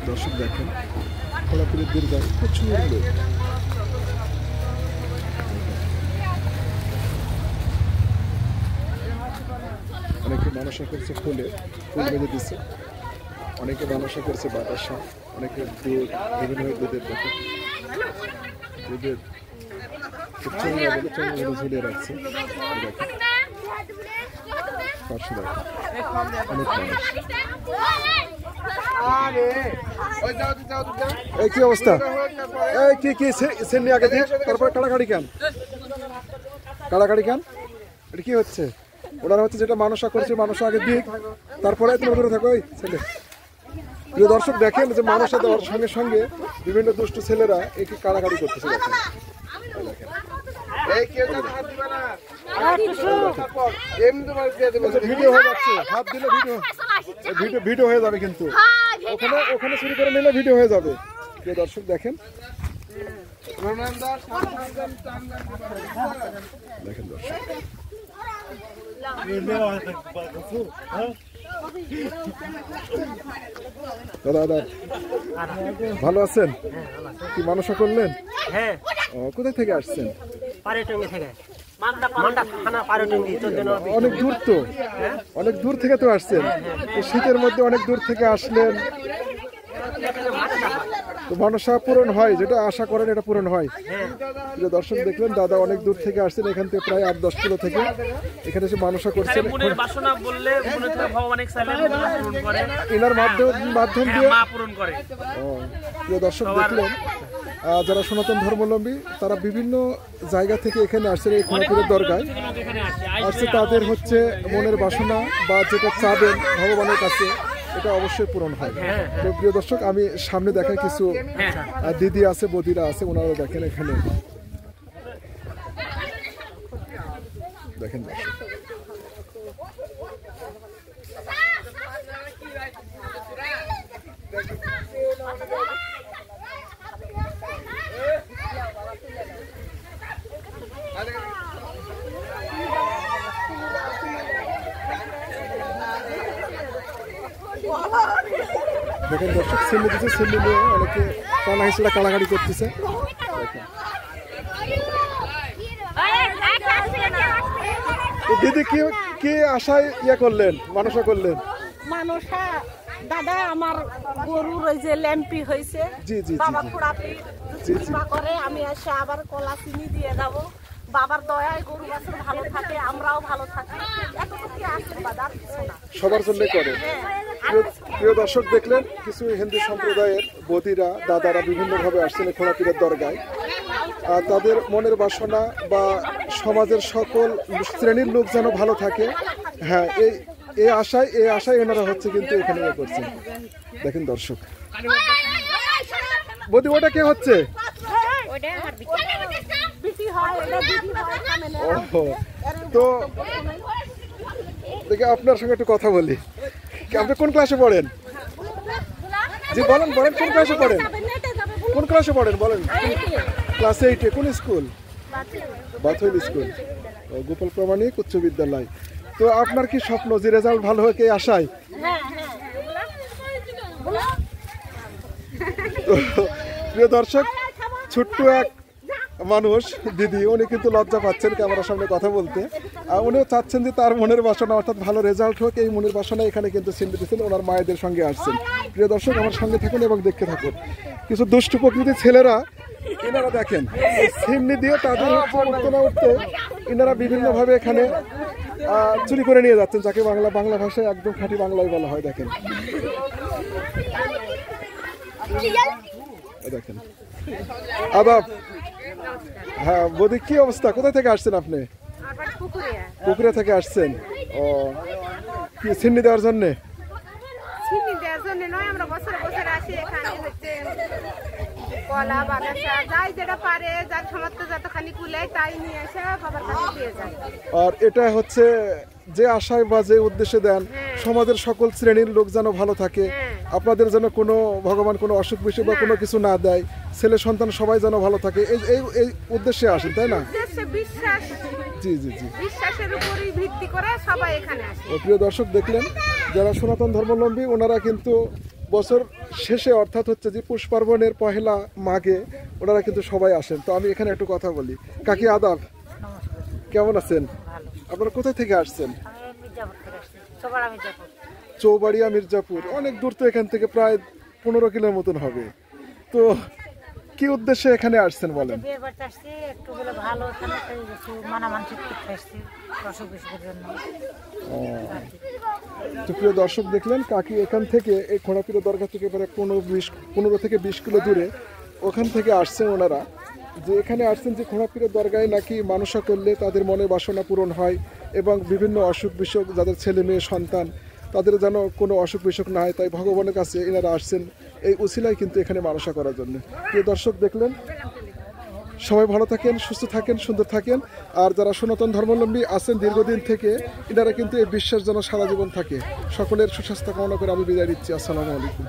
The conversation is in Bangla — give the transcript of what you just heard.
দর্শক দেখেন খোলাপুরের দীর্ঘায় প্রচুর লোক। অনেকে মানসা করছে ফুলে, ফুল বেঁধে দিচ্ছে, অনেকে মানসা করছে বাতাসা, অনেকে দুধ, বিভিন্ন দুধের দেখেন দুধের চন্দ্র ঝুলিয়ে রাখছে। দেখেন পার্শ্ব দেখেন অনেক মানুষ। এই কি অবস্থা? এই কি কি সেন্নি আগে দিয়ে তারপরে কাড়াকাড়ি কেন? কাড়াকাড়ি কেন? এটা কি হচ্ছে? ওনারা হচ্ছে যেটা মানসা করছে মানসা আগে দিক, তারপরে তুমি ধরে থাকো। ওই ছেলে প্রিয় দর্শক দেখেন যে মানসা দেওয়ার সঙ্গে সঙ্গে বিভিন্ন দুষ্ট ছেলেরা এই কাড়াকাড়ি করতেছে। দেখেন ভিডিও হয়ে যাচ্ছে, হাত দিলে ভিডিও হয়ে যাবে, কিন্তু ওখানে শুরু করে নিলে ভিডিও হয়ে যাবে। প্রিয় দর্শক দেখেন দেখেন দর্শক দাদা দাদা ভালো আছেন? কি মানসা করলেন? কোথায় থেকে আসছেন? অনেক দূর তো, অনেক দূর থেকে তো আসছেন। শীতের মধ্যে অনেক দূর থেকে আসলেন, তো মানসা পূরণ হয়, যেটা আশা করেন এটা পূরণ হয়। যে দর্শক দেখলেন দাদা অনেক দূর থেকে আসছেন, এখান থেকে প্রায় 8-10 কিলো থেকে এখানে এসে মানসা করছেন। এনার মাধ্যম দিয়ে প্রিয় দর্শক দেখলেন যারা সনাতন ধর্মাবলম্বী তারা বিভিন্ন জায়গা থেকে এখানে আসছে, এই খোলাপুরের দরগায় আসছে। তাদের হচ্ছে মনের বাসনা বা যেটা চাবেন ভগবানের কাছে এটা অবশ্যই পূরণ হয়। তো প্রিয় দর্শক আমি সামনে দেখাই কিছু দিদি আছে, বদিরা আছে, ওনারা দেখেন এখানে দেখেন দেখেন দর্শক ছেলে দিচ্ছে, ছেলে নিয়ে অনেকে কানা হিসেবে কাড়াকাড়ি করতেছে। দিদি কি কি আশায় ইয়ে করলেন, মানসা করলেন? মানসা দাদা আমার গরুর ওই যে ল্যাম্পি হয়েছে, বাবা খুড়াপি করে আমি এসে আবার কলা চিনি দিয়ে যাবো। বাবার দয়ায় গরু বাছুর ভালো থাকে, আমরাও ভালো থাকি, এতটুকু আশীর্বাদ আর কিছু না। সবার জন্য করে। প্রিয় দর্শক দেখলেন কিছু হিন্দু সম্প্রদায়ের বদিরা দাদারা বিভিন্নভাবে আসছেন খোলাপীরের দরগায়। তাদের মনের বাসনা বা সমাজের সকল শ্রেণীর লোক যেন ভালো থাকে, হ্যাঁ এই আশায় এনারা হচ্ছে কিন্তু এখানে ইয়ে করছেন। দেখেন দর্শক বদি ওটা কে হচ্ছে? তো দেখে আপনার সঙ্গে একটু কথা বলি। আপনি কোন ক্লাসে পড়েন? জি বলেন বলেন, কোন ক্লাসে পড়েন? কোন ক্লাসে পড়েন বলেন? ক্লাস 8-এ। কোন স্কুল? বাথইল স্কুল, গোপাল প্রামাণিক উচ্চ বিদ্যালয়। তো আপনার কি স্বপ্ন যে রেজাল্ট ভালো হয় কে আশায়? প্রিয় দর্শক ছোট্ট এক মানুষ দিদি, উনি কিন্তু লজ্জা পাচ্ছেন ক্যামেরার সামনে কথা বলতে। উনিও চাচ্ছেন যে তার মনের বাসনা অর্থাৎ ভালো রেজাল্ট হোক, এই মনের বাসনা এখানে কিন্তু চিন্তা দিচ্ছেন, ওনার মায়েদের সঙ্গে আসছেন। প্রিয় দর্শক আমার সঙ্গে থাকুন এবং দেখতে থাকুন। কিছু দুষ্টু প্রকৃতির ছেলেরা এনারা দেখেন সিন্নি দিয়ে তাদের উঠতে না উঠতে এনারা বিভিন্নভাবে এখানে চুরি করে নিয়ে যাচ্ছেন, যাকে বাংলা ভাষায় একদম খাঁটি বাংলায় বলা হয়। দেখেন দেখেন আদাব। হ্যাঁ বৌদি কি অবস্থা, কোথায় থেকে আসছেন আপনি? পুকুরে থেকে আসছেন। ও কি সিন্নি দেওয়ার জন্যে? নয়, আমরা বছরে বছরে আসি এখানে হচ্ছে কলা বাতাসা যাই যেটা পারে, যার সামর্থ্য যতখানি কুলায় তাই নিয়ে এসে বাবার কাছে দিয়ে যায়। আর এটা হচ্ছে যে আশায় বা যে উদ্দেশ্যে দেন সমাজের সকল শ্রেণীর লোক যেন ভালো থাকে, আপনাদের যেন কোনো ভগবান কোনো অসুখ বিসুখ বা কোনো কিছু না দেয়, ছেলে সন্তান সবাই যেন ভালো থাকে, এই উদ্দেশ্যে আসেন, তাই না? বিশ্বাস, জি জি জি, বিশ্বাসের উপরই ভিত্তি করে সবাই এখানে আসে। প্রিয় দর্শক দেখলেন যারা সনাতন ধর্মাবলম্বী ওনারা কিন্তু বছর শেষে অর্থাৎ হচ্ছে যে পুষ পার্বণের পহেলা মাঘে ওনারা কিন্তু সবাই আসেন। তো আমি এখানে একটু কথা বলি। কাকি আদাব, কেমন আছেন? আপনারা কোথায় থেকে আসছেন? চৌবাড়িয়া মির্জাপুর, অনেক দূর তো এখান থেকে, প্রায় 15 কিলোর মতন হবে। তো কি উদ্দেশ্যে এখানে আসছেন বলেন? তো প্রিয় দর্শক, দেখলেন কাকি এখান থেকে এই খোঁড়াপীরের দরগা থেকে প্রায় 15 থেকে 20 কিলো দূরে ওখান থেকে আসছেন ওনারা, যে এখানে আসছেন যে খোঁড়াপীরের দরগায় নাকি মানসা করলে তাদের মনের বাসনা পূরণ হয় এবং বিভিন্ন অসুখ বিসুখ, যাদের ছেলে মেয়ে সন্তান তাদের যেন কোনো অসুখ বিসুখ না হয়, তাই ভগবানের কাছে এনারা আসছেন এই উছিলায় কিন্তু এখানে মানসা করার জন্য। প্রিয় দর্শক, দেখলেন, সবাই ভালো থাকেন, সুস্থ থাকেন, সুন্দর থাকেন। আর যারা সনাতন ধর্মাবলম্বী আছেন দীর্ঘদিন থেকে, এনারা কিন্তু এই বিশ্বাস যেন সারা জীবন থাকে। সকলের সুস্বাস্থ্য কামনা করে আমি বিদায় দিচ্ছি। আসসালামু আলাইকুম।